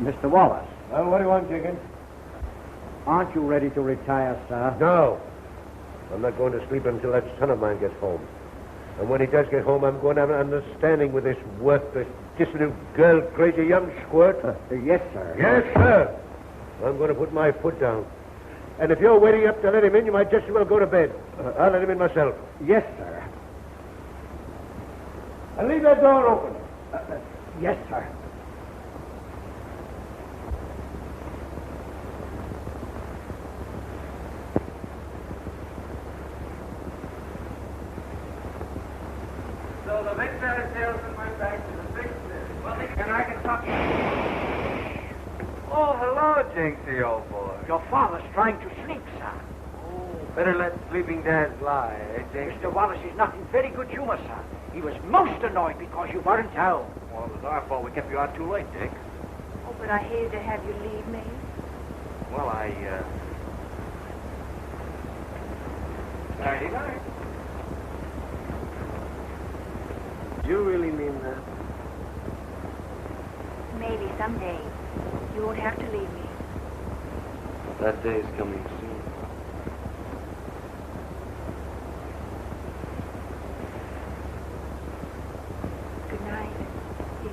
Mr. Wallace. Well, what do you want, Jenkins? Aren't you ready to retire, sir? No. I'm not going to sleep until that son of mine gets home. And when he does get home, I'm going to have an understanding with this worthless, dissolute, girl-crazy young squirt. Yes, sir. Yes, sir. I'm going to put my foot down. And if you're waiting up to let him in, you might just as well go to bed. I'll let him in myself. Yes, sir. And leave that door open. Yes, sir. So the big better salesman went back to the big city. Well, and I can talk. Oh, hello, Jinxie, old boy. Your father's trying to sleep, sir. Oh, better let sleeping dads lie, eh, Jinx? Mr. Wallace is not in very good humor, sir. He was most annoyed because you weren't home. Well, it was our fault we kept you out too late, Dick. Oh, but I hated to have you leave me. Well, Nighty night. Do you really mean that? Maybe someday you won't have to leave me. That day's coming soon. Good night, dear.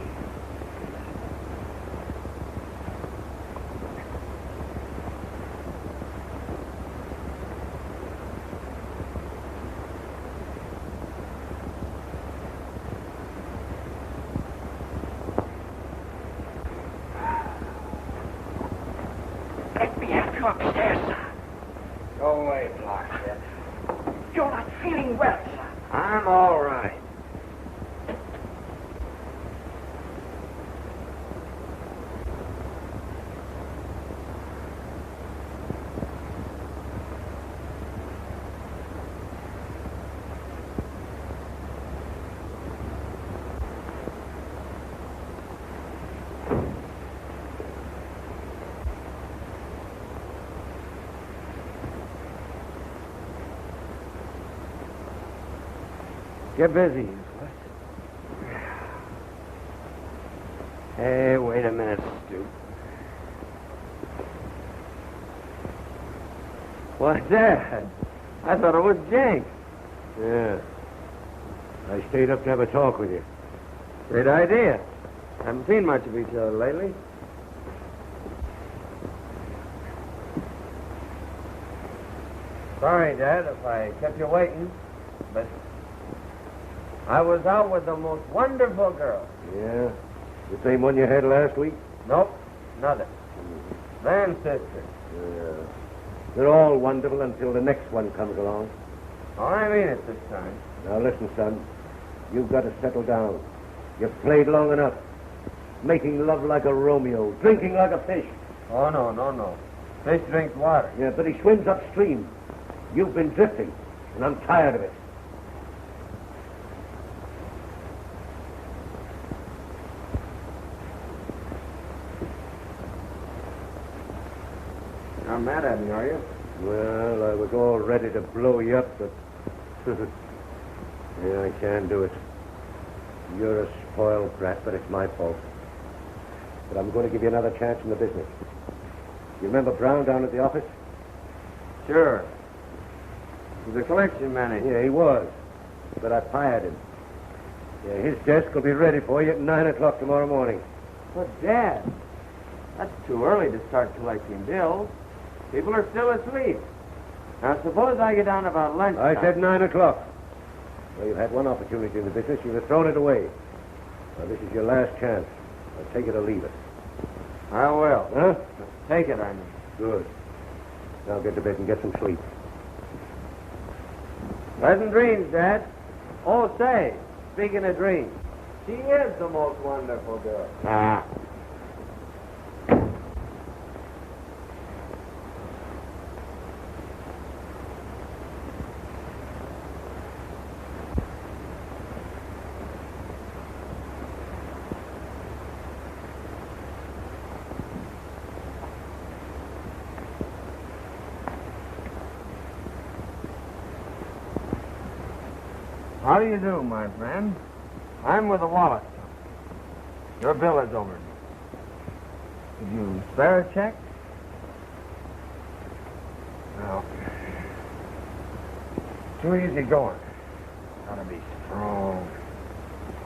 Let me have you upstairs, sir. Go away, Blockhead. You're not feeling well, sir. I'm all right. Get busy. What? Hey, wait a minute, Stu. What's that? I thought it was Jenks. Yeah. I stayed up to have a talk with you. Great idea. Haven't seen much of each other lately. Sorry, Dad, if I kept you waiting, but I was out with the most wonderful girl. Yeah? The same one you had last week? Nope, another. Van's sister. Yeah. They're all wonderful until the next one comes along. Oh, I mean it this time. Now listen, son. You've got to settle down. You've played long enough. Making love like a Romeo. Drinking like a fish. Oh, no. Fish drinks water. Yeah, but he swims upstream. You've been drifting, and I'm tired of it. You're not mad at me, are you? Well, I was all ready to blow you up, but... yeah, I can't do it. You're a spoiled brat, but it's my fault. but I'm going to give you another chance in the business. You remember Brown down at the office? Sure. He's a collection manager. Yeah, he was. But I fired him. Yeah, his desk will be ready for you at 9 o'clock tomorrow morning. But, Dad, that's too early to start collecting bills. People are still asleep. Now, suppose I get down about lunchtime. I said 9 o'clock. Well, you've had one opportunity in the business. You've thrown it away. Now, this is your last chance. Now, take it or leave it. I will. Huh? Take it, I mean. Good. Now get to bed and get some sleep. Pleasant dreams, Dad. Oh, say, speaking of dreams, she is the most wonderful girl. Ah. How do you do, my friend? I'm with the wallet. Your bill is over. Did you spare a check? No. Too easy going. Gotta be strong.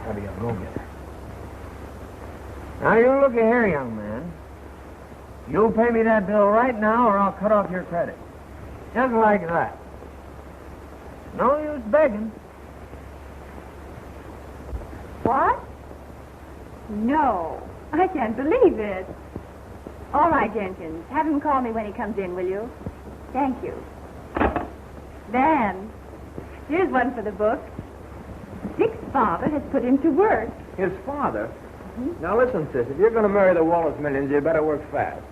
Gotta be a go-getter. Now, you look here, young man. You'll pay me that bill right now or I'll cut off your credit. Just like that. No use begging. What? No, I can't believe it. All right, Jenkins. Have him call me when he comes in, will you? Thank you. Dan, here's one for the book. Dick's father has put him to work. His father? Mm-hmm. Now listen, sis, if you're going to marry the Wallace millions, you better work fast.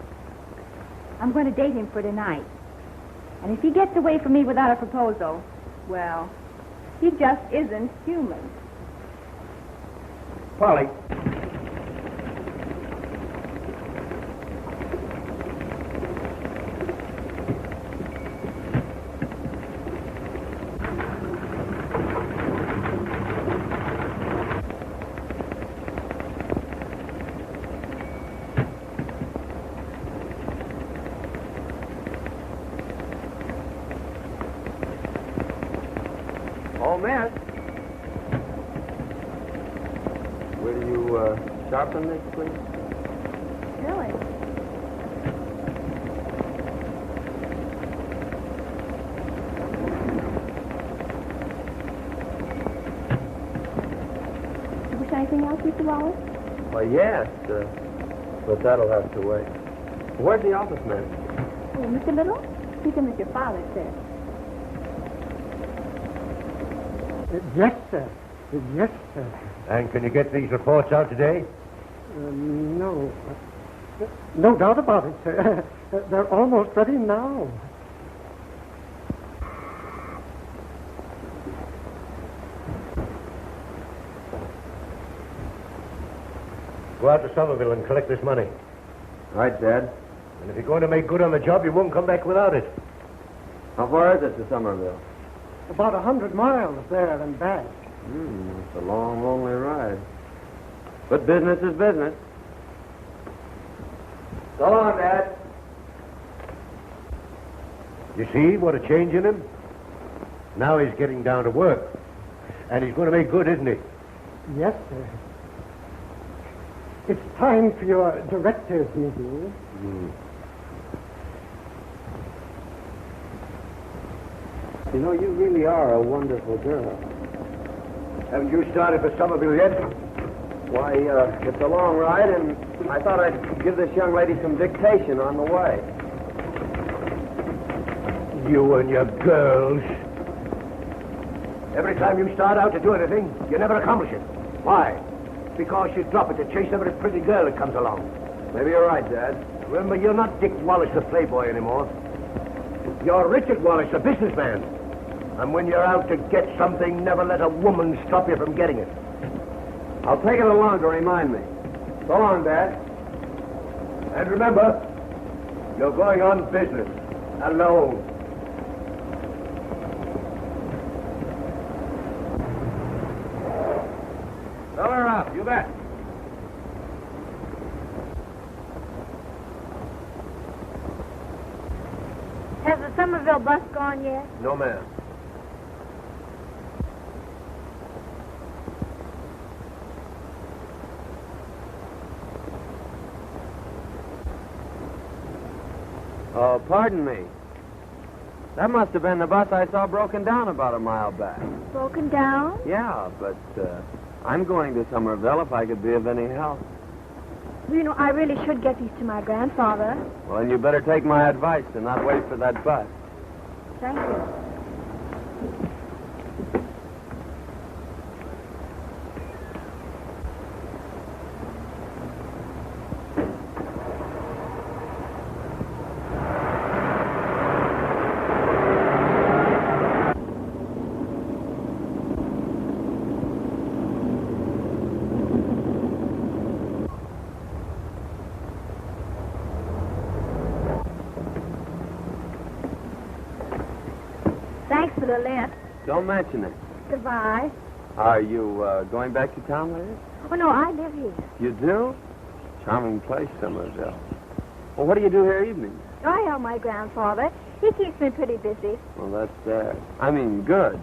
I'm going to date him for tonight. And if he gets away from me without a proposal, well, he just isn't human. Polly. Oh, miss. Will you sharpen this, please? Really? You wish anything else, Mr. Wallace? Why, yes, but that'll have to wait. Where's the office man? Oh, Mr. Little? He's in with your father, sir. Yes, sir. Yes, sir. And can you get these reports out today? No. No doubt about it, sir. They're almost ready now. Go out to Somerville and collect this money. Right, Dad. And if you're going to make good on the job, you won't come back without it. How far is it to Somerville? About 100 miles there and back. It's a long, lonely ride. But business is business. So long, Dad. You see what a change in him? Now he's getting down to work. And he's going to make good, isn't he? Yes, sir. It's time for your director's meeting. You know, you really are a wonderful girl. Haven't you started for Somerville yet? Why, it's a long ride, and I thought I'd give this young lady some dictation on the way. You and your girls. Every time you start out to do anything, you never accomplish it. Why? Because you drop it to chase every pretty girl that comes along. Maybe you're right, Dad. Remember, you're not Dick Wallace, the playboy, anymore. You're Richard Wallace, the businessman. And when you're out to get something, never let a woman stop you from getting it. I'll take it along to remind me. So long, Dad. And remember, you're going on business, alone. Fill her up, you bet. Somerville bus gone yet? No, ma'am. Oh, pardon me. That must have been the bus I saw broken down about a mile back. Broken down? Yeah, but I'm going to Somerville if I could be of any help. Well, you know, I really should get these to my grandfather. Well, then you better take my advice and not wait for that bus. Thank you. Thanks for the lift. Don't mention it. Goodbye. Are you going back to town later? Oh, no, I live here. You do? Charming place, Somerville. Well, what do you do here evenings? I help my grandfather. He keeps me pretty busy. Well, that's, good.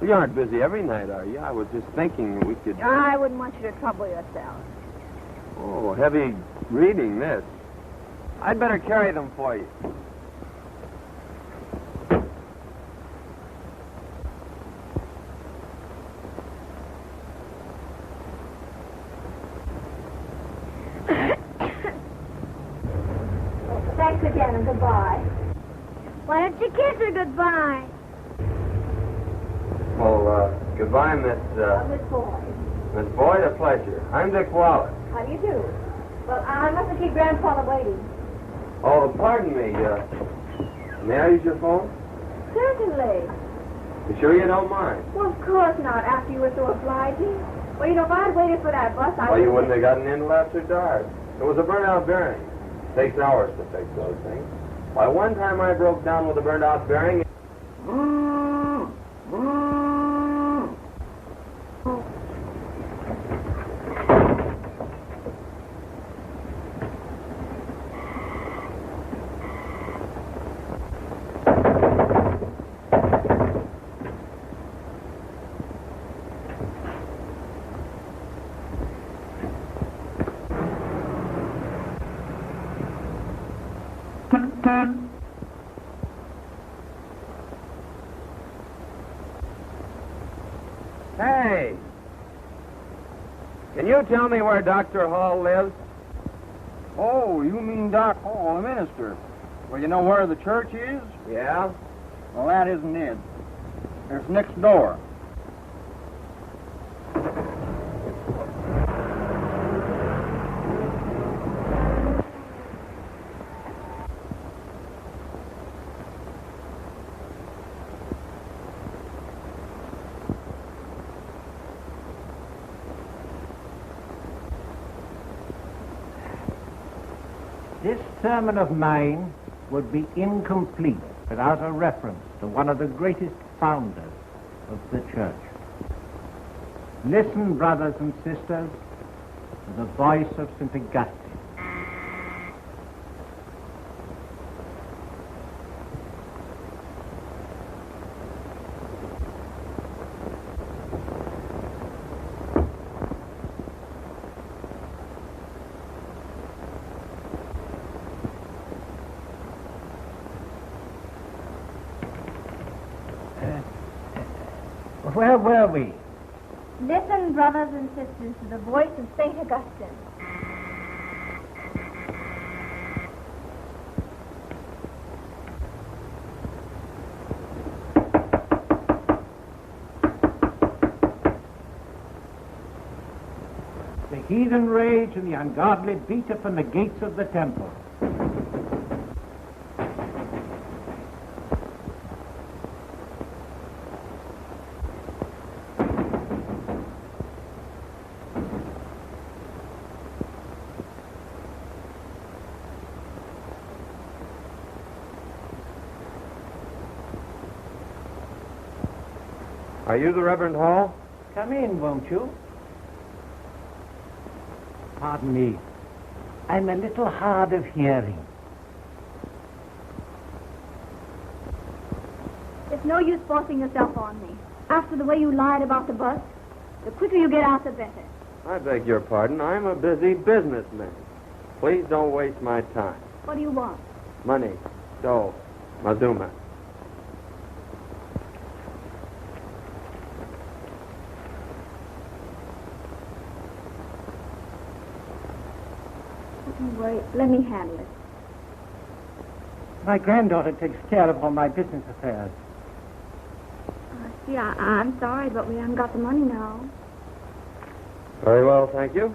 You aren't busy every night, are you? I was just thinking we could... I wouldn't want you to trouble yourself. Oh, heavy reading, this. I'd better carry them for you. Thanks again and goodbye. Why don't you kiss her goodbye? Well, goodbye, Miss Boyd. Miss Boyd, a pleasure. I'm Dick Wallace. How do you do? Well, I mustn't keep Grandfather waiting. Oh, pardon me, may I use your phone? Certainly. You sure you don't mind? Well, of course not, after you were so obliging. Well, you know, if I'd waited for that bus, I Well, you wouldn't have gotten in till after dark. There was a burnt-out bearing. Takes hours to fix those things. Why, one time I broke down with a burnt-out bearing. Hey! Can you tell me where Dr. Hall lives? Oh, you mean Doc Hall, the minister. Well, you know where the church is? Yeah? Well, that isn't it. It's next door. This sermon of mine would be incomplete without a reference to one of the greatest founders of the church. Listen, brothers and sisters, to the voice of St. Augustine. Where were we? Listen, brothers and sisters, to the voice of St. Augustine. The heathen rage and the ungodly beat upon the gates of the temple. Are you the Reverend Hall? Come in, won't you? Pardon me. I'm a little hard of hearing. no use forcing yourself on me. After the way you lied about the bus, the quicker you get out, the better. I beg your pardon. I'm a busy businessman. Please don't waste my time. What do you want? Money, dough, Mazuma. Don't worry. Let me handle it. My granddaughter takes care of all my business affairs. See, I'm sorry, but we haven't got the money now. Very well, thank you.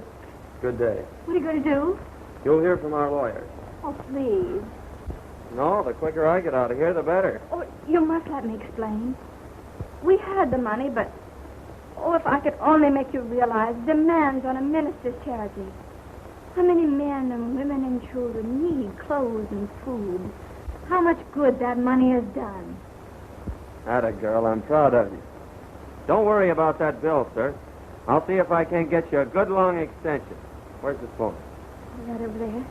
Good day. What are you going to do? You'll hear from our lawyers. Oh, please. No, the quicker I get out of here, the better. Oh, you must let me explain. We had the money, but... Oh, if I could only make you realize demands on a minister's charity. How many men and women and children need clothes and food. How much good that money has done. Atta girl, I'm proud of you. Don't worry about that bill, sir. I'll see if I can't get you a good long extension. Where's the phone? Right over there.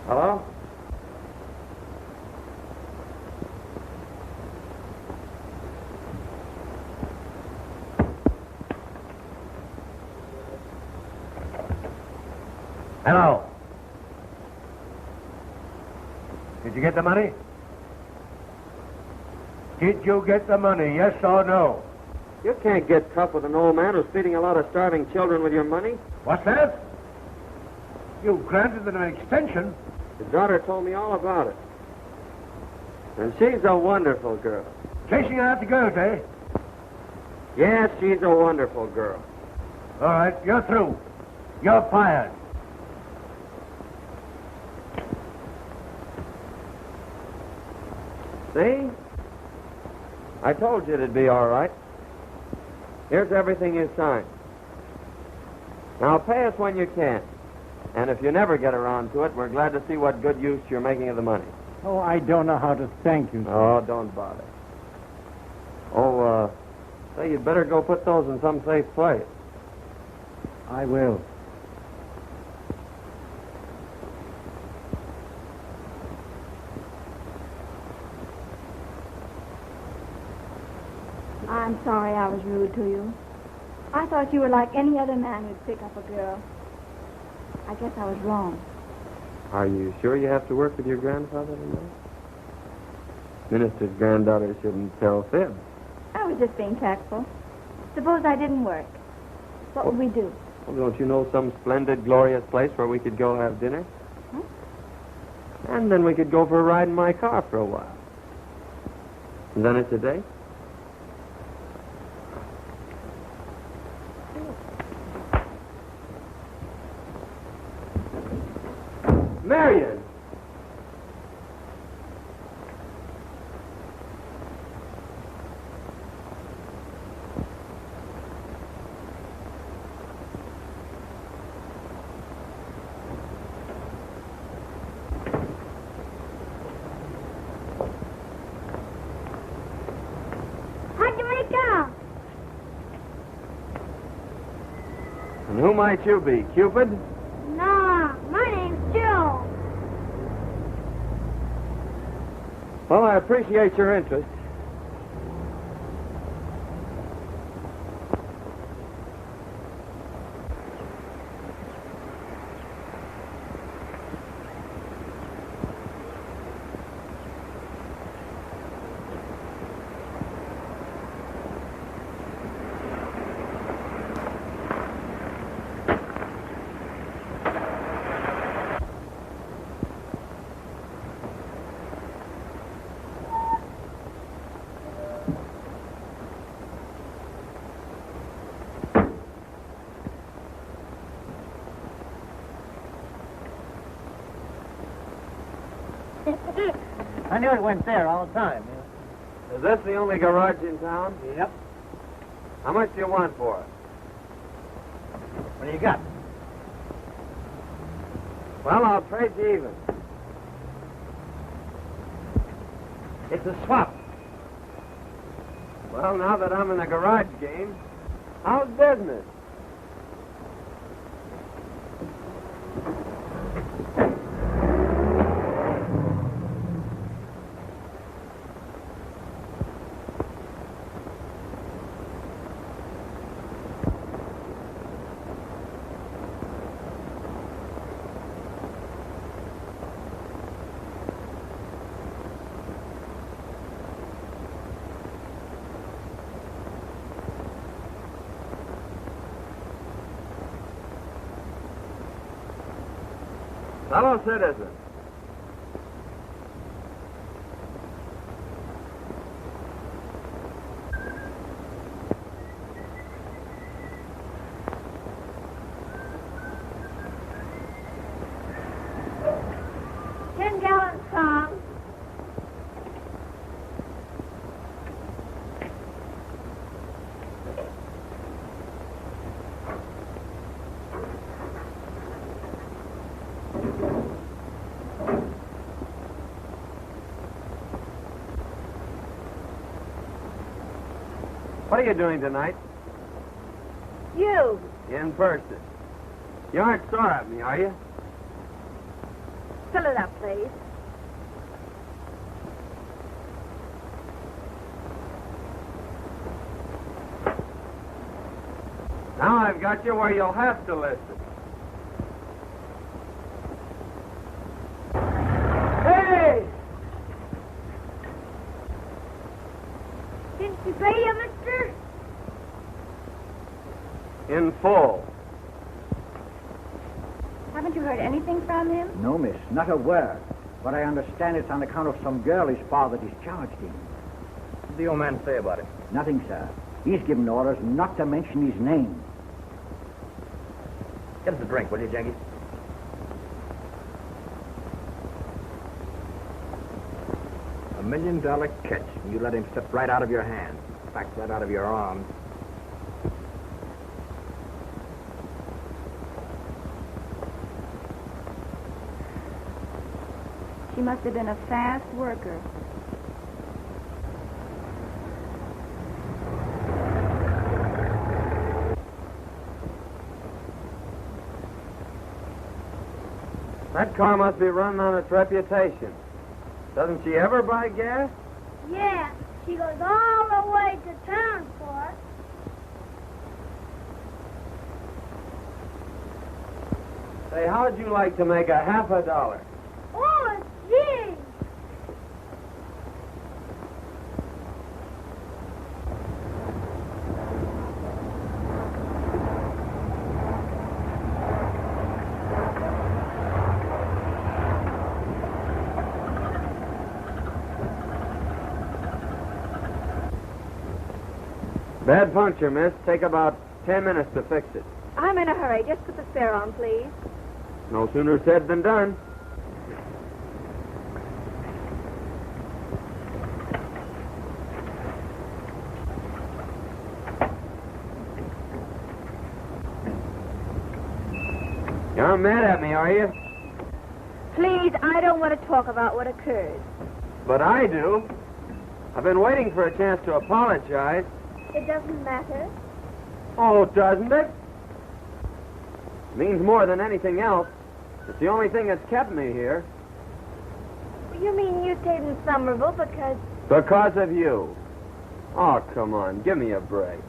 Hello? Hello. Did you get the money? Did you get the money, yes or no? You can't get tough with an old man who's feeding a lot of starving children with your money. What's that? You granted them an extension. His daughter told me all about it. And she's a wonderful girl. Chasing after girls, eh? Yes, she's a wonderful girl. All right, you're through. You're fired. See? I told you it'd be all right. Here's everything you signed. Now pay us when you can. And if you never get around to it, we're glad to see what good use you're making of the money. Oh, I don't know how to thank you, sir. Oh, don't bother. Oh, say, you'd better go put those in some safe place. I will. I'm sorry I was rude to you. I thought you were like any other man who'd pick up a girl. I guess I was wrong. Are you sure you have to work with your grandfather tonight? Minister's granddaughter shouldn't tell fibs. I was just being tactful. Suppose I didn't work. What would we do? Well, don't you know some splendid, glorious place where we could go have dinner? And then we could go for a ride in my car for a while. And then it's a date? Marion! How'd you make out? And who might you be, Cupid? No, my name's Joe. Well, I appreciate your interest. I knew it went there all the time. Is this the only garage in town? Yep. How much do you want for it? What do you got? Well, I'll trade you even. It's a swap. Well, now that I'm in the garage game, how's business? Fellow citizen. $10 Tom. What are you doing tonight? You. In person. You aren't sore at me, are you? Fill it up, please. Now I've got you where you'll have to listen. Hey! Didn't you pay you, mister? In full. Haven't you heard anything from him? No, miss, not a word. But I understand it's on account of some girl his father discharged him. What did the old man say about it? Nothing, sir. He's given orders not to mention his name. Get us a drink, will you, Jenkins? $1 million catch. You let him slip right out of your hand. In fact, right out of your arms. She must have been a fast worker. That car must be running on its reputation. Doesn't she ever buy gas? Yeah, she goes all the way to town for it. Say, how'd you like to make a half a dollar? Oh, gee! Bad puncture, miss. Take about 10 minutes to fix it. I'm in a hurry. Just put the spare on, please. No sooner said than done. You're mad at me, are you? Please, I don't want to talk about what occurred. But I do. I've been waiting for a chance to apologize. It doesn't matter. Oh, doesn't it? Means more than anything else. It's the only thing that's kept me here. You mean you stayed in Somerville because... Because of you. Oh, come on. Give me a break.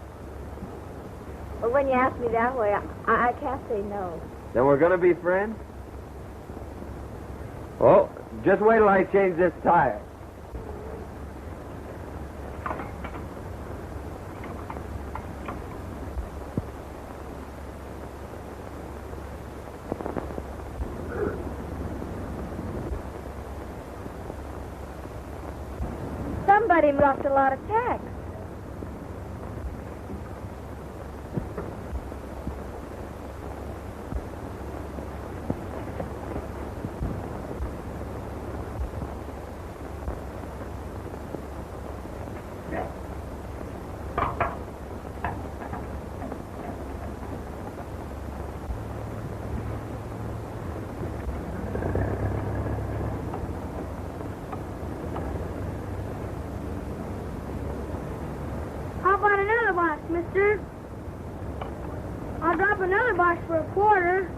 Well, when you ask me that way, I can't say no. Then we're going to be friends? Oh, just wait till I change this tire. Somebody dropped a lot of tax. How about another box, mister? I'll drop another box for a quarter.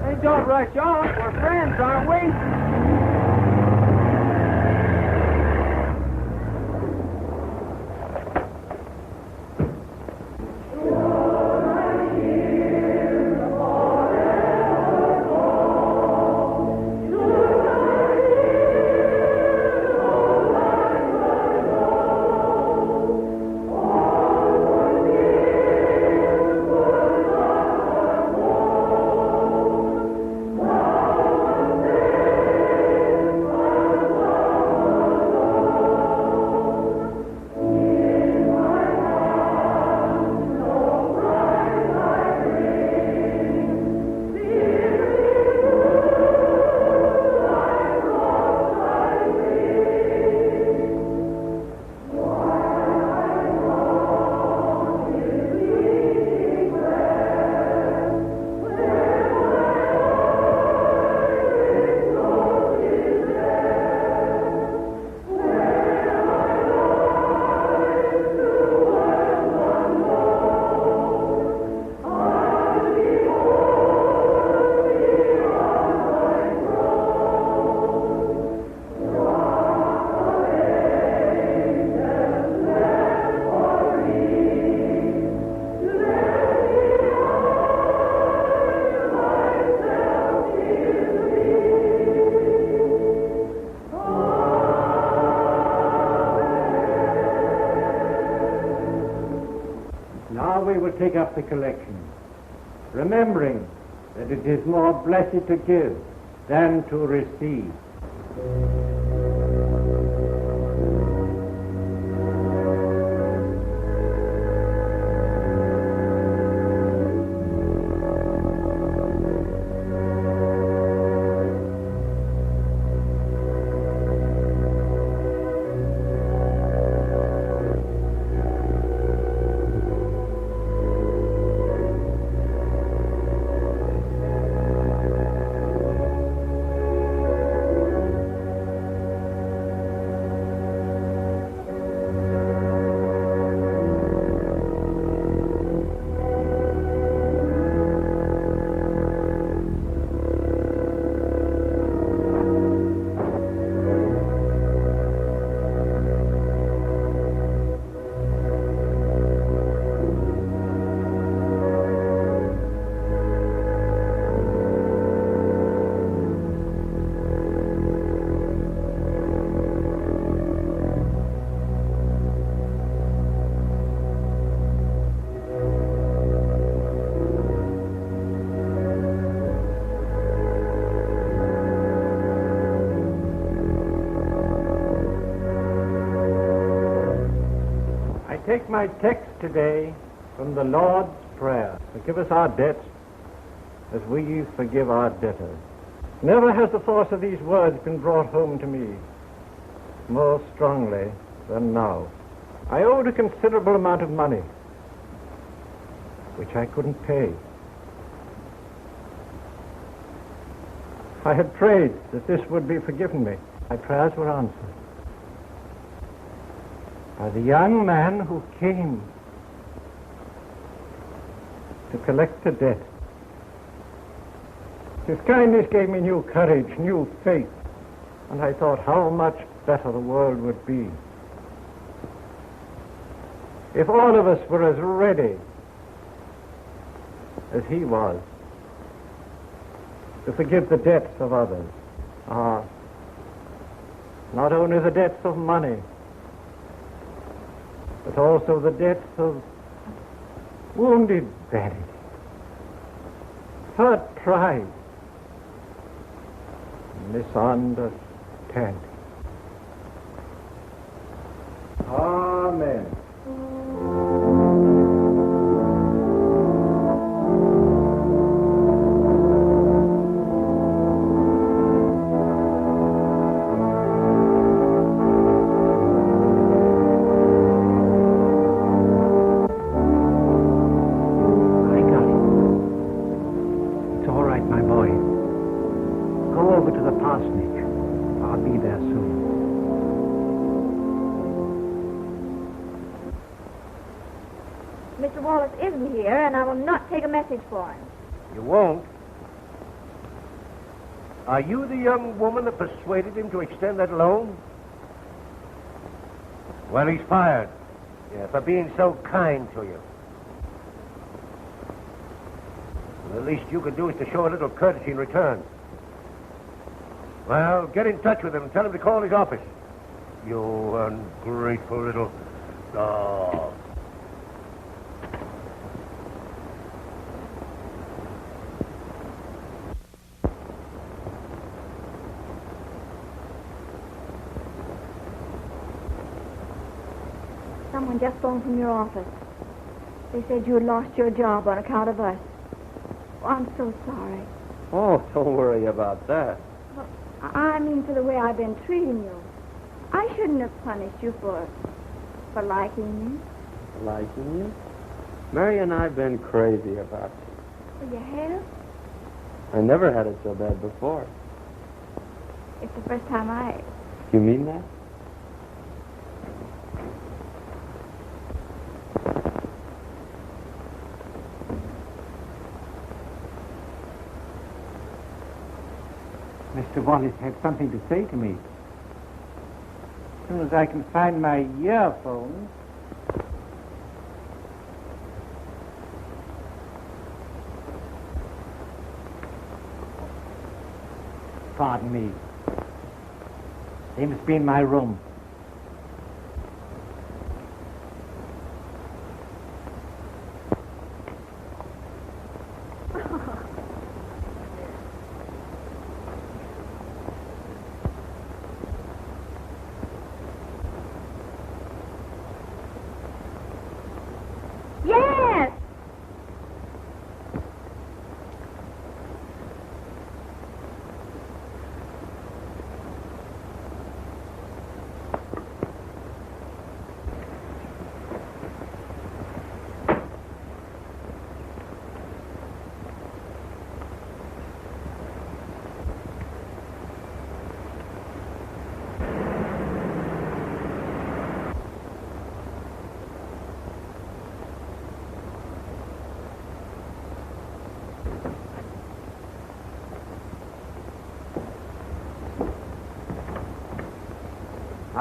Hey, don't rush off. We're friends, aren't we? we will take up the collection, remembering that it is more blessed to give than to receive. Take my text today from the Lord's Prayer. Forgive us our debts as we forgive our debtors. Never has the force of these words been brought home to me more strongly than now. I owed a considerable amount of money, which I couldn't pay. I had prayed that this would be forgiven me. My prayers were answered by the young man who came to collect the debt. His kindness gave me new courage, new faith, and I thought how much better the world would be if all of us were as ready as he was to forgive the debts of others. Not only the debts of money, but also the debts of wounded vanity, hurt pride, misunderstanding. Amen. Mr. Wallace isn't here, and I will not take a message for him. You won't? Are you the young woman that persuaded him to extend that loan? Well, he's fired. Yeah, for being so kind to you. The least you can do is to show a little courtesy in return. Well, get in touch with him and tell him to call his office. You ungrateful little dog. Someone just phoned from your office. They said you had lost your job on account of us. Oh, I'm so sorry. Oh, don't worry about that. Well, I mean for the way I've been treating you. I shouldn't have punished you for liking me. Liking you? Mary and I've been crazy about you. Well, you have? I never had it so bad before. It's the first time You mean that? Mr. Wallace had something to say to me. As soon as I can find my earphones. Pardon me. They must be in my room.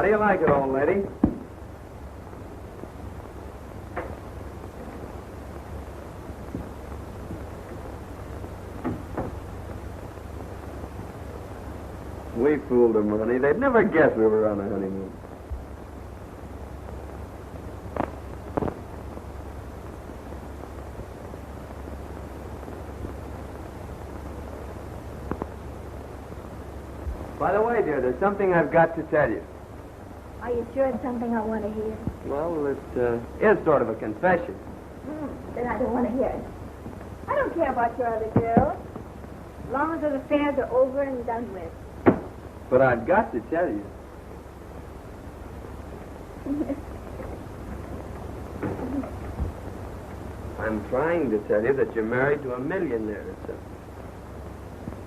How do you like it, old lady? We fooled them, honey. They'd never guess we were on a honeymoon. By the way, dear, there's something I've got to tell you. Are you sure it's something I want to hear? Well, it is sort of a confession. Then I don't want to hear it. I don't care about your other girls. As long as those affairs are over and done with. But I've got to tell you. I'm trying to tell you that you're married to a millionaire, sir.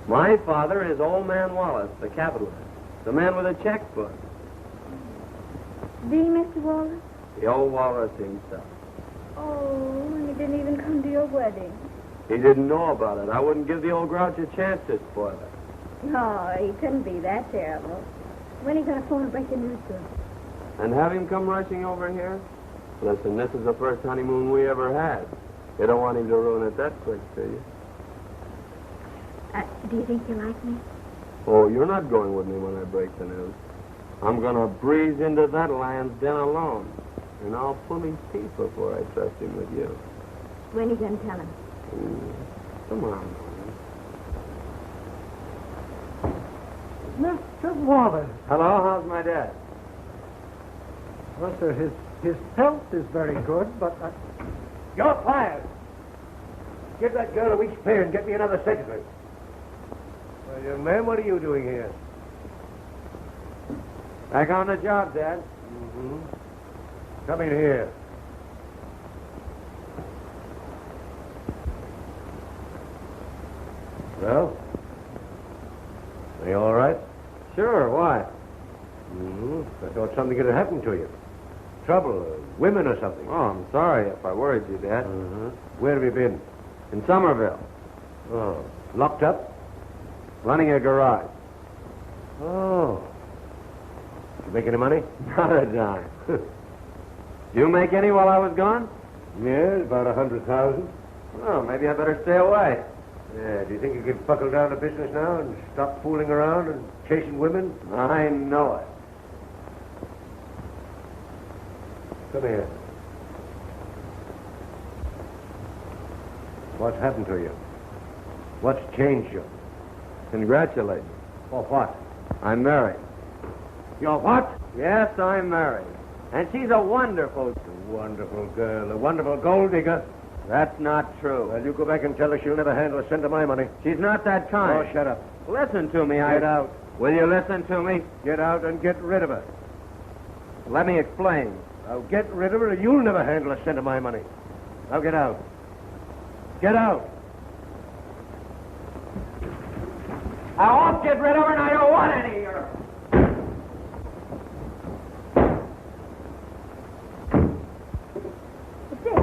My father is Old Man Wallace, the capitalist, the man with a checkbook. The Mr. Wallace? The old Wallace himself. Oh, and he didn't even come to your wedding. He didn't know about it. I wouldn't give the old grouch a chance to spoil it. No, he couldn't be that terrible. When are you going to phone and break the news to him? And have him come rushing over here? Listen, this is the first honeymoon we ever had. You don't want him to ruin it that quick, do you? Do you think you like me? Oh, you're not going with me when I break the news. I'm going to breeze into that lion's den alone. And I'll pull his teeth before I trust him with you. When are you going to tell him? Tomorrow morning. Mr. Wallace. Hello, how's my dad? Well, sir, his health is very good, but You're fired. Give that girl a week's pay and get me another secretary. Well, young man, what are you doing here? Back on the job, Dad. Mm-hmm. Come in here. Well? Are you all right? Sure, why? Mm-hmm. I thought something had happened to you. Trouble, women or something. Oh, I'm sorry if I worried you, Dad. Uh-huh. Where have you been? In Somerville. Oh, locked up? Running a garage. Oh. Did you make any money? Not a dime. You make any while I was gone? Yeah, about 100,000. Well, maybe I better stay away. Yeah, do you think you could buckle down to business now and stop fooling around and chasing women? I know it. Come here. What's happened to you? What's changed you? Congratulate me. For what? I'm married. You're what? Yes, I'm married. And she's a wonderful... Wonderful girl, a wonderful gold digger. That's not true. Well, you go back and tell her she'll never handle a cent of my money. She's not that kind. Oh, shut up. Listen to me, Get out. Will you listen to me? Get out and get rid of her. Let me explain. Now get rid of her or you'll never handle a cent of my money. Now get out. Get out. I won't get rid of her and I don't want any of her. What's it?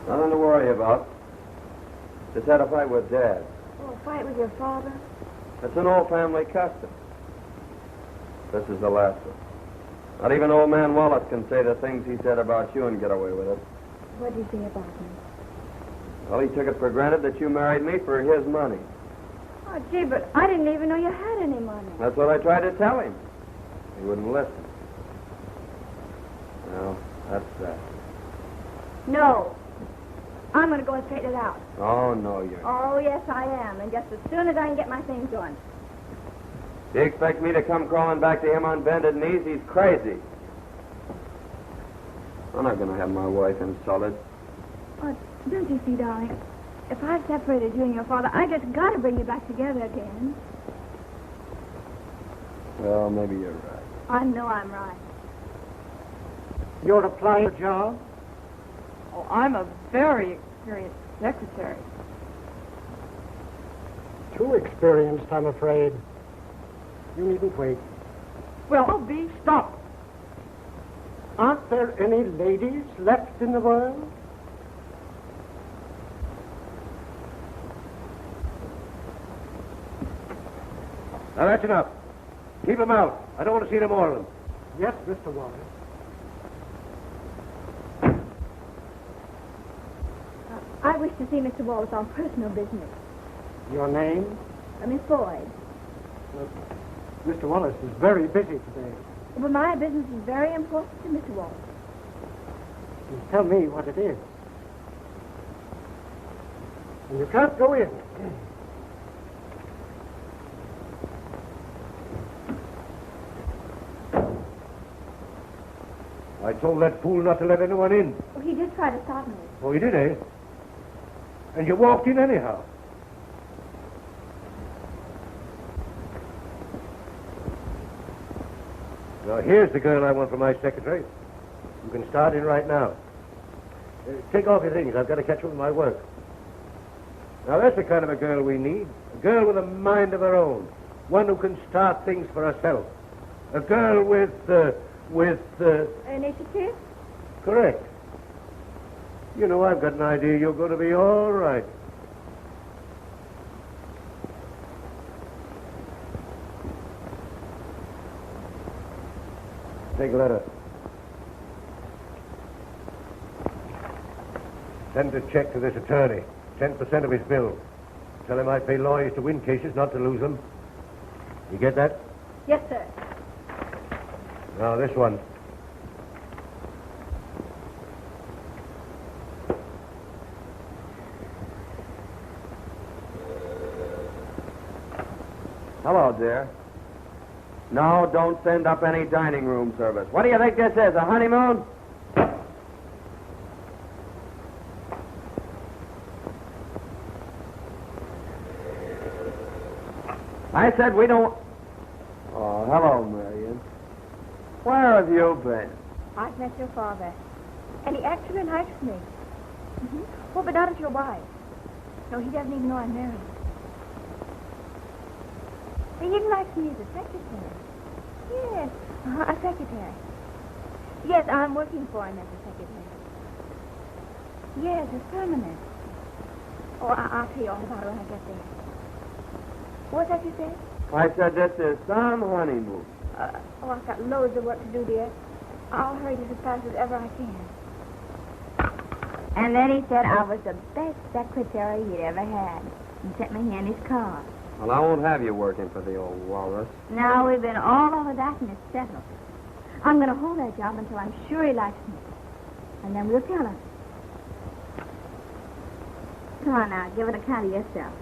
Nothing to worry about. Just had a fight with Dad. Oh, a fight with your father? It's an old family custom. This is the last one. Not even Old Man Wallace can say the things he said about you and get away with it. What did you say about me? Well, he took it for granted that you married me for his money. Oh, gee, but I didn't even know you had any money. That's what I tried to tell him. He wouldn't listen. Well, that's that. No. I'm going to go and straighten it out. Oh, no, you're not. Oh, yes, I am. And just as soon as I can get my things going. Do you expect me to come crawling back to him on bended knees? He's crazy. I'm not going to have my wife insulted. Oh, don't you see, darling? If I've separated you and your father, I just got to bring you back together again. Well, maybe you're right. I know I'm right. You're applying for a job? Oh, I'm a very experienced secretary. Too experienced, I'm afraid. You needn't wait. Well, I'll be... Stop! Aren't there any ladies left in the world? Now, that's enough. Keep them out. I don't want to see any more of them. Yes, Mr. Wallace. I wish to see Mr. Wallace on personal business. Your name? Miss Boyd. Mr. Wallace is very busy today. But my business is very important to Mr. Wallace. You tell me what it is. And you can't go in. I told that fool not to let anyone in. Oh, he did try to stop me. Oh, you did, eh? And you walked in anyhow. Now, here's the girl I want for my secretary. You can start in right now. Take off your things. I've got to catch up with my work. Now, that's the kind of a girl we need. A girl with a mind of her own. One who can start things for herself. A girl with Initiative? Correct. You know, I've got an idea you're going to be all right. Take a letter. Send a check to this attorney. 10% of his bill. Tell him I pay lawyers to win cases, not to lose them. You get that? Yes, sir. Now, this one. Hello, dear. No, don't send up any dining room service. What do you think this is, a honeymoon? I said we don't... Oh, hello, Marion. Where have you been? I've met your father. And he actually likes me. Mm-hmm. Well, but not as your wife. No, he doesn't even know I'm married. He even likes me as a secretary. Yes, a secretary. Yes, I'm working for him as a secretary. Yes, it's permanent. Oh, I'll tell you all about it when I get there. What's that you said? I said this is some honeymoon. Oh, I've got loads of work to do, dear. I'll hurry just as fast as ever I can. And then he said I was the best secretary he'd ever had. And sent me in his car. Well, I won't have you working for the old walrus. Now, we've been all over that and it's settled. I'm going to hold that job until I'm sure he likes me. And then we'll tell him. Come on now, give an account of yourself.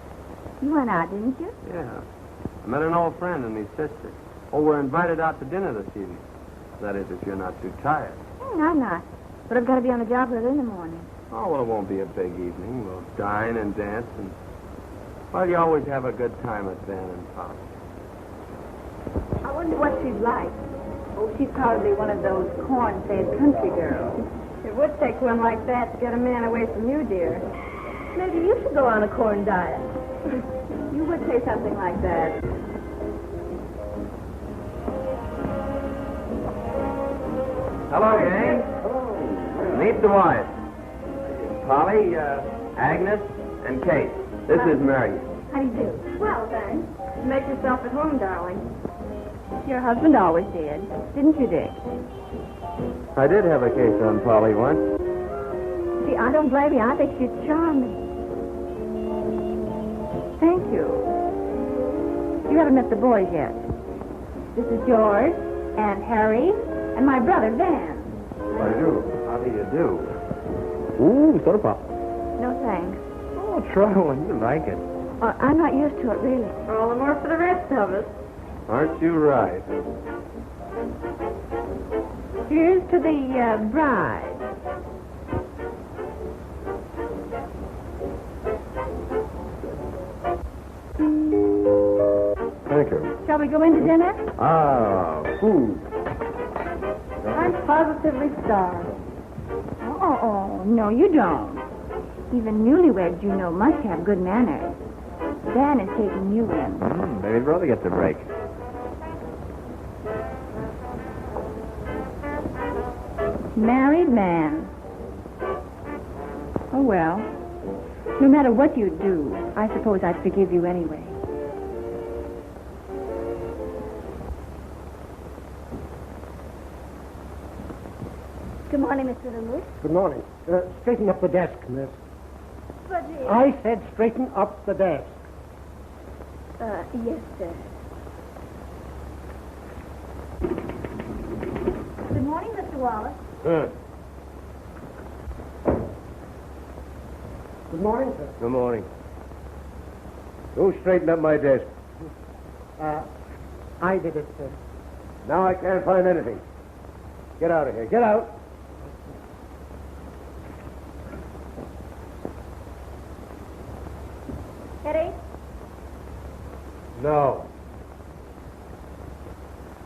You went out, didn't you? Yeah. I met an old friend and his sister. Oh, we're invited out to dinner this evening. That is, if you're not too tired. I'm not. But I've got to be on the job early in the morning. Oh, well, it won't be a big evening. We'll dine and dance and... Well, you always have a good time at Dan and Pop. I wonder what she's like. Oh, she's probably one of those corn-fed country girls. It would take one like that to get a man away from you, dear. Maybe you should go on a corn diet. You would say something like that. Hello, gang. Hello. Meet the wives. Polly, Agnes, and Kate. This is Mary. How do you do? Well, thanks. Make yourself at home, darling. Your husband always did. Didn't you, Dick? I did have a case on Polly once. See, I don't blame you. I think she's charming. Thank you. You haven't met the boys yet. This is George, and Harry, and my brother, Van. How do you do? How do you do? Ooh, soda pop. No, thanks. Oh, try one. You like it. I'm not used to it, really. All the more for the rest of us. Aren't you right? Here's to the bride. Thank you. Shall we go in to dinner? Ah, food. I'm positively starved. Oh, no, you don't. Even newlyweds, you know, must have good manners. Dan is taking you in. Maybe brother gets a break. Married man. Oh, well. No matter what you do, I suppose I'd forgive you anyway. Good morning, Mr. Lewis. Good morning. Straighten up the desk, miss. But, I said straighten up the desk. yes, sir. Good morning, Mr. Wallace. Good morning, sir. Good morning. Who straightened up my desk? I did it, sir. Now I can't find anything. Get out of here. Get out. Headache? No.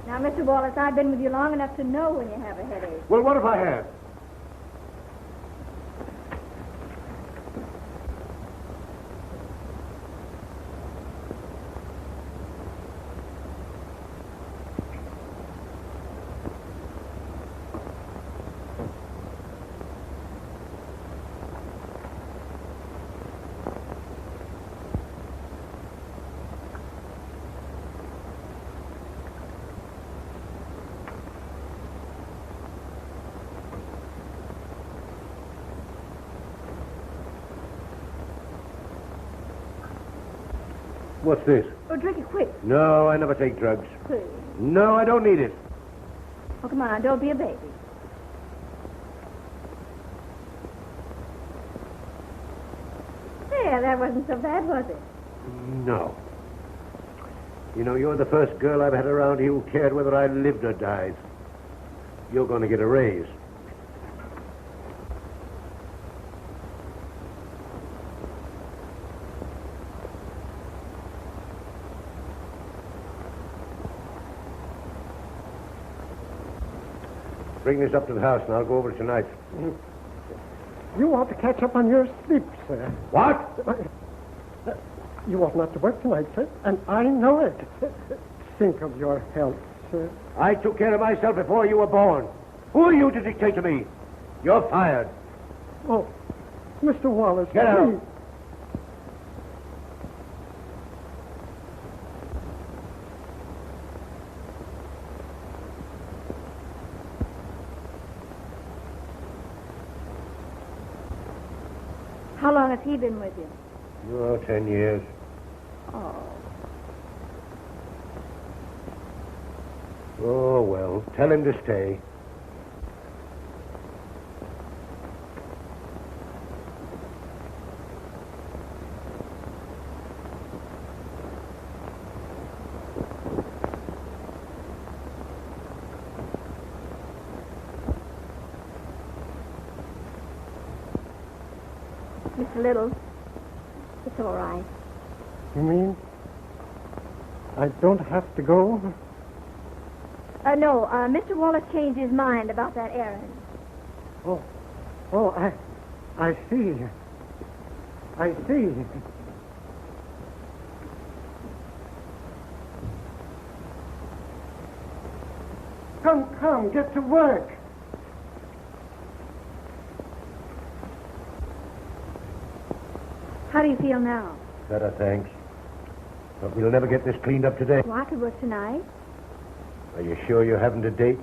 Now, Mr. Wallace, I've been with you long enough to know when you have a headache. Well, what if I have? What's this? Oh, drink it quick, No, I never take drugs. please. No, I don't need it. Oh, come on, don't be a baby. There, that wasn't so bad, was it? No. You know, you're the first girl I've had around here who cared whether I lived or died. You're going to get a raise. Bring this up to the house, and I'll go over it tonight. You ought to catch up on your sleep, sir. What? You ought not to work tonight, sir, and I know it. Think of your health, sir. I took care of myself before you were born. Who are you to dictate to me? You're fired. Oh, Mr. Wallace, Get out. please. How long has he been with you? Oh, 10 years. Oh. Oh, well, tell him to stay. Mr. Little, it's all right. You mean I don't have to go? No, Mr. Wallace changed his mind about that errand. Oh, I see. I see. Come, get to work. How do you feel now? Better, thanks. But we'll never get this cleaned up today. Well, I could work tonight. Are you sure you haven't a date?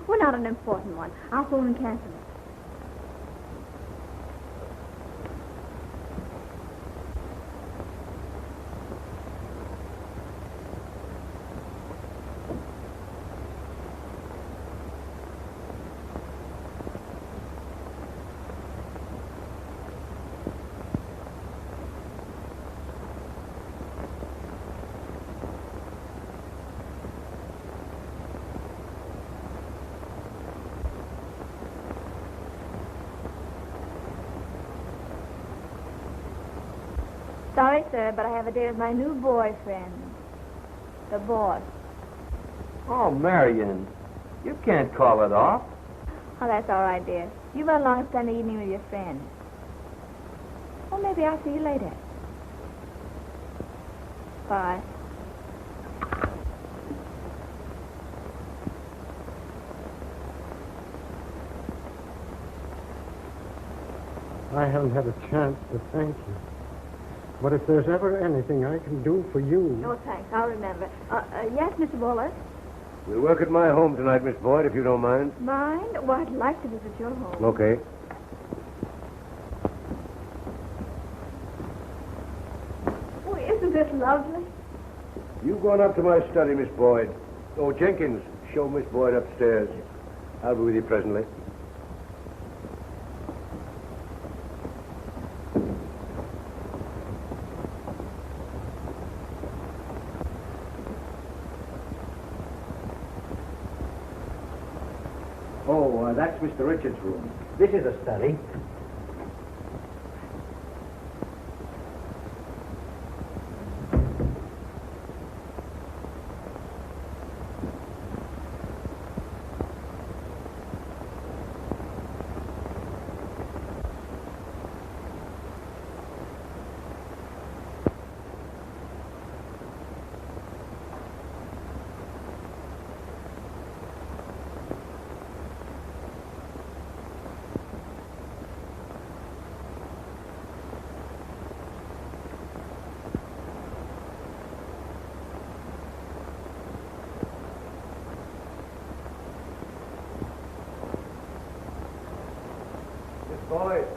Well, not an important one. I'll phone and cancel it. Sorry, sir, but I have a date with my new boyfriend. The boss. Oh, Marion, you can't call it off. Oh, that's all right, dear. You run along and spend the evening with your friend. Well, maybe I'll see you later. Bye. I haven't had a chance to thank you. But if there's ever anything I can do for you... No, thanks. I'll remember. Yes, Mr. Wallace? We'll work at my home tonight, Miss Boyd, if you don't mind. Mind? Well, I'd like to visit your home. Okay. Oh, isn't this lovely? You go on up to my study, Miss Boyd. Oh, Jenkins, show Miss Boyd upstairs. I'll be with you presently. Oh, that's Mr. Richards' room. This is a study. Boyd.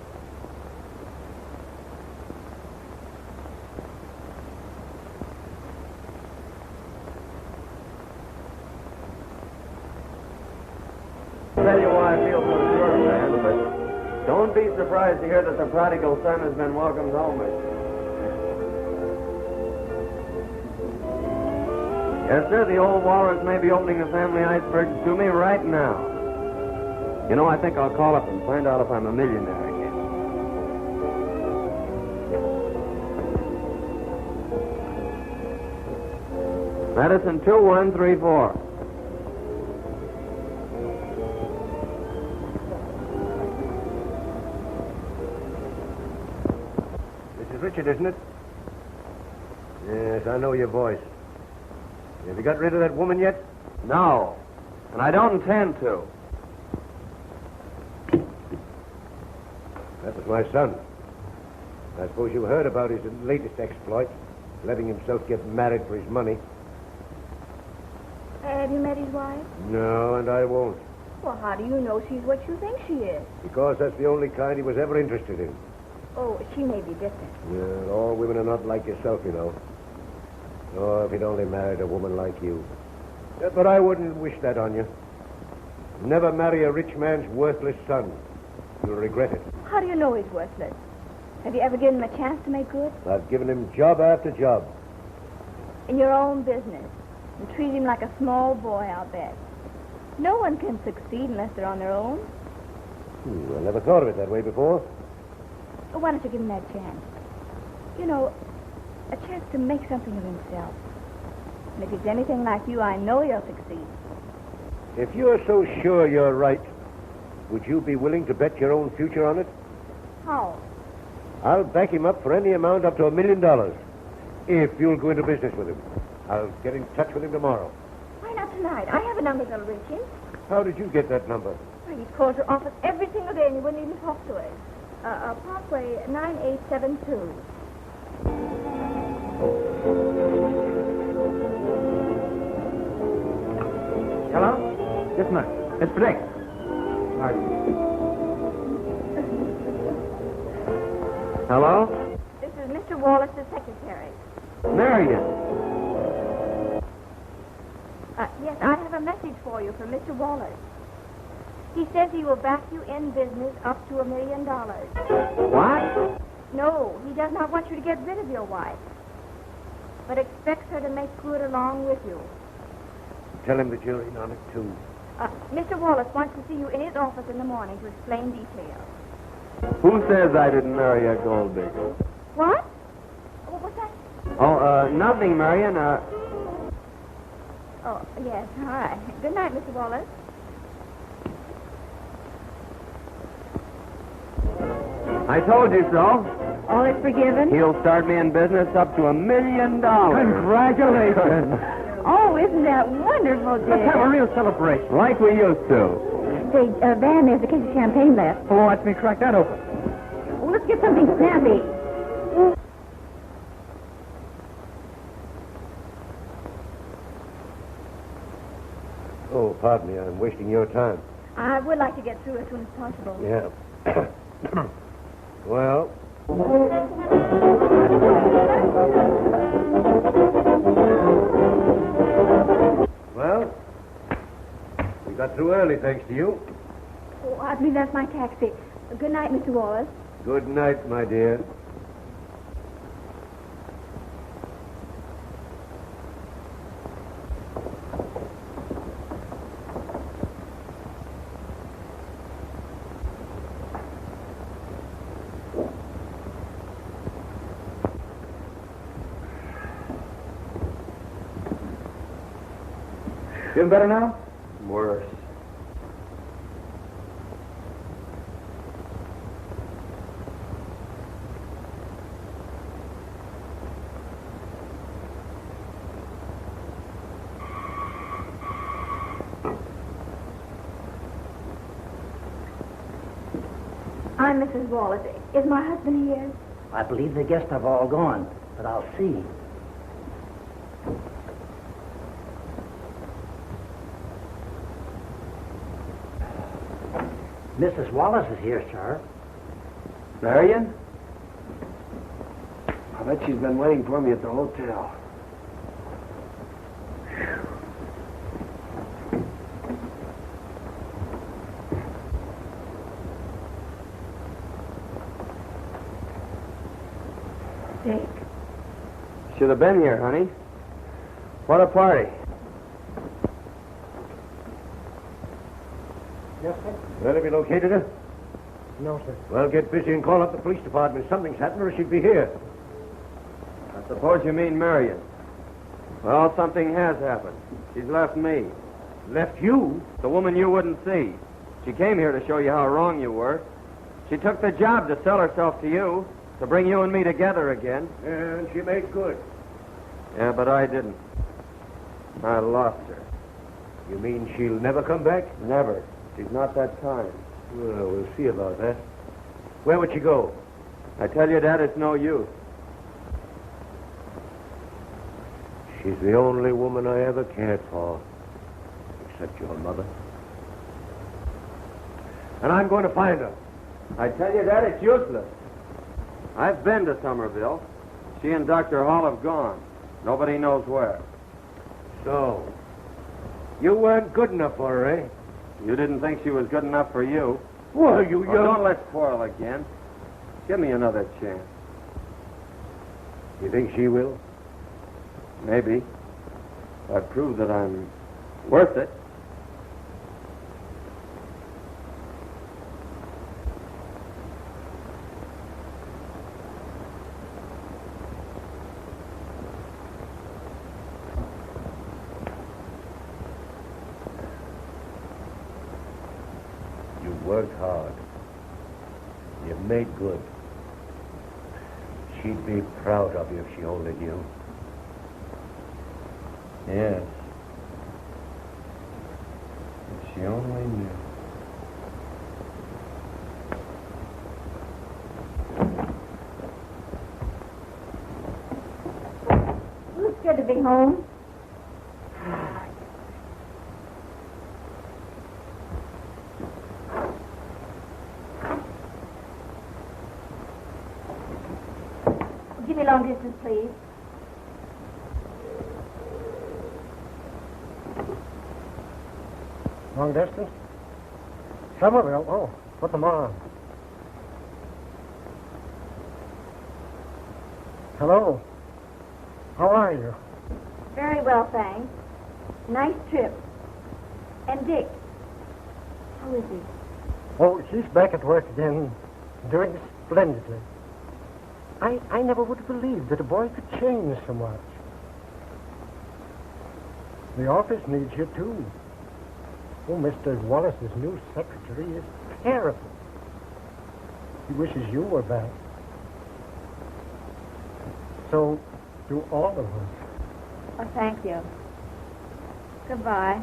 I'll tell you why I feel so sure, man, but don't be surprised to hear that the prodigal son has been welcomed home. Yes, sir, the old walrus may be opening the family icebergs to me right now. You know, I think I'll call up and find out if I'm a millionaire again. Medicine 2134. This is Richard, isn't it? Yes, I know your voice. Have you got rid of that woman yet? No, and I don't intend to. That was my son. I suppose you heard about his latest exploit, letting himself get married for his money. Have you met his wife? No, and I won't. Well, how do you know she's what you think she is? Because that's the only kind he was ever interested in. Oh, she may be different. Yeah, all women are not like yourself, you know. Oh, if he'd only married a woman like you. Yeah, but I wouldn't wish that on you. Never marry a rich man's worthless son. You'll regret it. How do you know he's worthless? Have you ever given him a chance to make good? I've given him job after job. In your own business. And treat him like a small boy, I'll bet. No one can succeed unless they're on their own. I never thought of it that way before. Oh, why don't you give him that chance? You know, a chance to make something of himself. And if he's anything like you, I know he'll succeed. If you're so sure you're right, would you be willing to bet your own future on it? How? I'll back him up for any amount up to $1 million. If you'll go into business with him. I'll get in touch with him tomorrow. Why not tonight? I have a number that'll reach him. How did you get that number? Well, he's called her office every single day and you wouldn't even talk to her. Parkway 9872. Hello? Yes, ma'am. It's Blake. Hello? This is Mr. Wallace's secretary. Marion. Yes, I have a message for you from Mr. Wallace. He says he will back you in business up to $1 million. What? No, he does not want you to get rid of your wife, but expects her to make good along with you. Tell him that you're in on it, too. Mr. Wallace wants to see you in his office in the morning to explain details. Who says I didn't marry a gold digger? What? What was that? Oh, nothing, Marion. Oh, yes, all right. Good night, Mr. Wallace. I told you so. All is forgiven? He'll start me in business up to $1 million. Congratulations. Oh, isn't that wonderful, Dick? Let's have a real celebration. Like we used to. Say, Van, there's a case of champagne left. Oh, watch me crack that open. Oh, let's get something snappy. pardon me. I'm wasting your time. I would like to get through as soon as possible. Yeah. Well. Well, we got through early, thanks to you. Oh, I believe that's my taxi. Good night, Mr. Wallace. Good night, my dear. Feeling better now? Worse. I'm Mrs. Wallace. Is my husband here? I believe the guests have all gone, but I'll see. Mrs. Wallace is here, sir. Marion? I bet she's been waiting for me at the hotel. Dick. Should have been here, honey. What a party. Yes, sir? Well, have you located her? No, sir. Well, get busy and call up the police department. Something's happened or she'd be here. I suppose you mean Marion. Well, something has happened. She's left me. Left you? The woman you wouldn't see. She came here to show you how wrong you were. She took the job to sell herself to you, to bring you and me together again. And she made good. Yeah, but I didn't. I lost her. You mean she'll never come back? Never. She's not that kind. Well, we'll see about that. Where would she go? I tell you, Dad, it's no use. She's the only woman I ever cared for, except your mother. And I'm going to find her. I tell you, Dad, it's useless. I've been to Somerville. She and Dr. Hall have gone. Nobody knows where. So, you weren't good enough for her, eh? You didn't think she was good enough for you. Well, you Oh, don't let's quarrel again. Give me another chance. You think she will? Maybe. I prove that I'm worth it. You've worked hard. You've made good. She'd be proud of you if she only knew. Yes. If she only knew. It's good to be home. Give me long distance, please. Long distance? Somerville? Oh, put them on. Hello. How are you? Very well, thanks. Nice trip. And Dick, how is he? Oh, she's back at work again, doing splendidly. I never would have believed that a boy could change so much. The office needs you, too. Oh, Mr. Wallace's new secretary is terrible. He wishes you were back. So do all of us. Oh, thank you. Goodbye.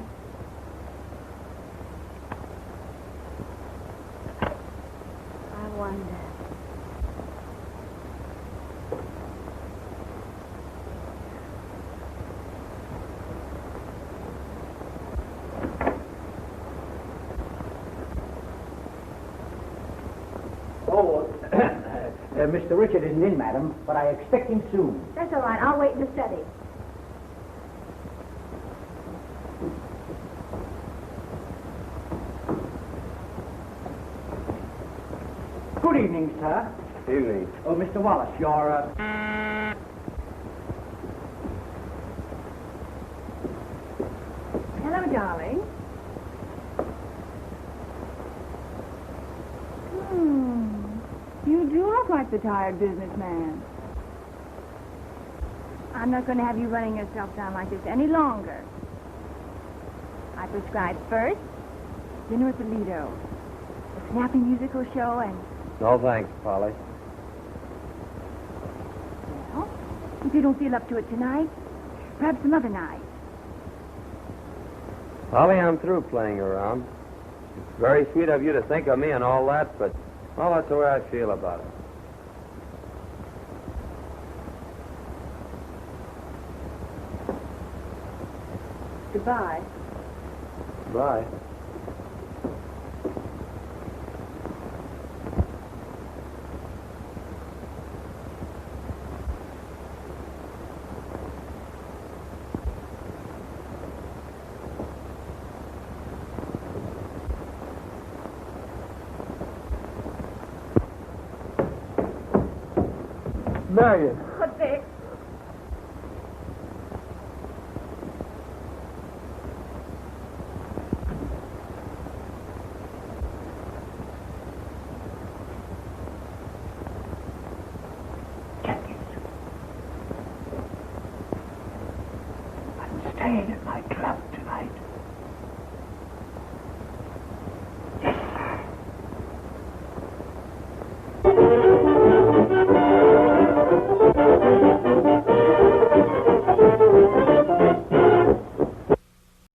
I wonder. Mr. Richard isn't in, madam, but I expect him soon. That's all right. I'll wait in the study. Good evening, sir. Evening. Oh, Mr. Wallace, you're, Hello, darling. You do look like the tired businessman. I'm not going to have you running yourself down like this any longer. I prescribed first dinner at the Lido, a snappy musical show, and, No thanks, Polly. well, if you don't feel up to it tonight, perhaps some other night. Polly, I'm through playing around. It's very sweet of you to think of me and all that, but, well, that's the way I feel about it. Goodbye. Bye. Marion, What's this?